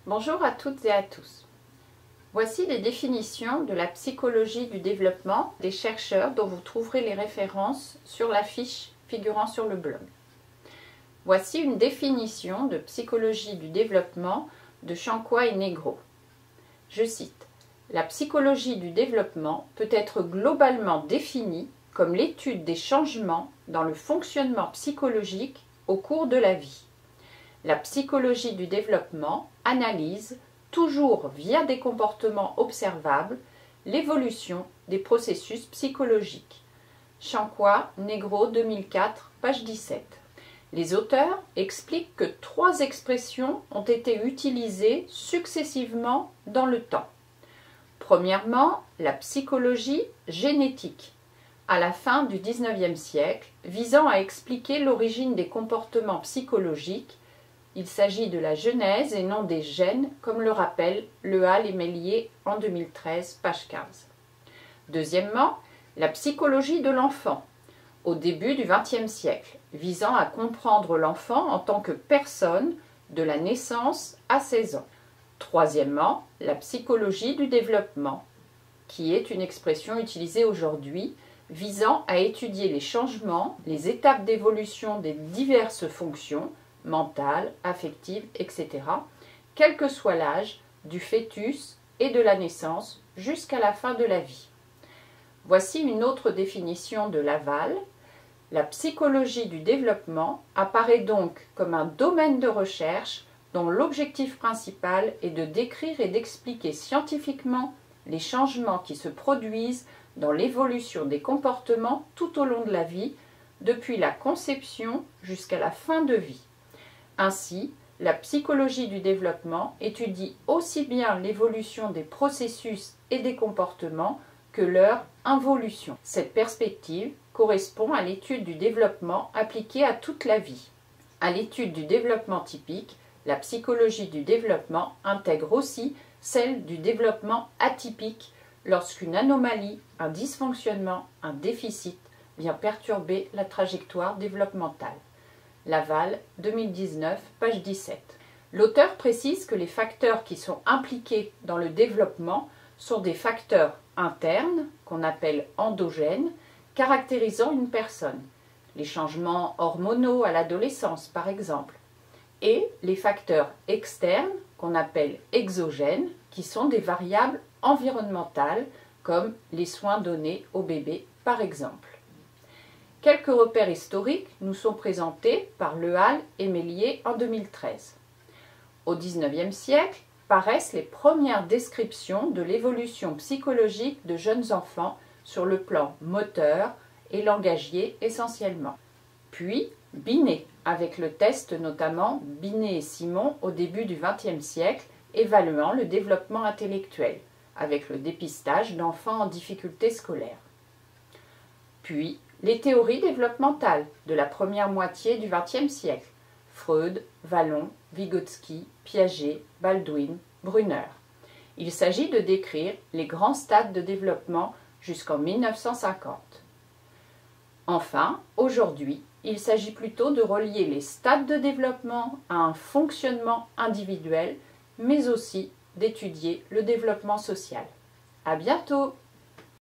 Bonjour à toutes et à tous. Voici les définitions de la psychologie du développement des chercheurs dont vous trouverez les références sur la fiche figurant sur le blog. Voici une définition de psychologie du développement de Chanquois et Negro. Je cite: la psychologie du développement peut être globalement définie comme l'étude des changements dans le fonctionnement psychologique au cours de la vie. La psychologie du développement analyse, toujours via des comportements observables, l'évolution des processus psychologiques. Chanquois, Negro, 2004, page 17. Les auteurs expliquent que 3 expressions ont été utilisées successivement dans le temps. Premièrement, la psychologie génétique, à la fin du XIXe siècle, visant à expliquer l'origine des comportements psychologiques. Il s'agit de la genèse et non des gènes, comme le rappelle Lehal et Méliès en 2013, page 15. Deuxièmement, la psychologie de l'enfant, au début du XXe siècle, visant à comprendre l'enfant en tant que personne de la naissance à 16 ans. Troisièmement, la psychologie du développement, qui est une expression utilisée aujourd'hui, visant à étudier les changements, les étapes d'évolution des diverses fonctions, mentale, affective, etc., quel que soit l'âge du fœtus et de la naissance jusqu'à la fin de la vie. Voici une autre définition de Laval. La psychologie du développement apparaît donc comme un domaine de recherche dont l'objectif principal est de décrire et d'expliquer scientifiquement les changements qui se produisent dans l'évolution des comportements tout au long de la vie, depuis la conception jusqu'à la fin de vie. Ainsi, la psychologie du développement étudie aussi bien l'évolution des processus et des comportements que leur involution. Cette perspective correspond à l'étude du développement appliquée à toute la vie. À l'étude du développement typique, la psychologie du développement intègre aussi celle du développement atypique lorsqu'une anomalie, un dysfonctionnement, un déficit vient perturber la trajectoire développementale. Laval, 2019, page 17. L'auteur précise que les facteurs qui sont impliqués dans le développement sont des facteurs internes, qu'on appelle endogènes, caractérisant une personne, les changements hormonaux à l'adolescence par exemple, et les facteurs externes, qu'on appelle exogènes, qui sont des variables environnementales, comme les soins donnés au bébé par exemple. Quelques repères historiques nous sont présentés par Lehal et Méliès en 2013. Au XIXe siècle paraissent les premières descriptions de l'évolution psychologique de jeunes enfants sur le plan moteur et langagier essentiellement. Puis Binet, avec le test notamment Binet et Simon au début du XXe siècle, évaluant le développement intellectuel, avec le dépistage d'enfants en difficulté scolaire. Puis les théories développementales de la première moitié du XXe siècle, Freud, Vallon, Vygotsky, Piaget, Baldwin, Brunner. Il s'agit de décrire les grands stades de développement jusqu'en 1950. Enfin, aujourd'hui, il s'agit plutôt de relier les stades de développement à un fonctionnement individuel, mais aussi d'étudier le développement social. À bientôt!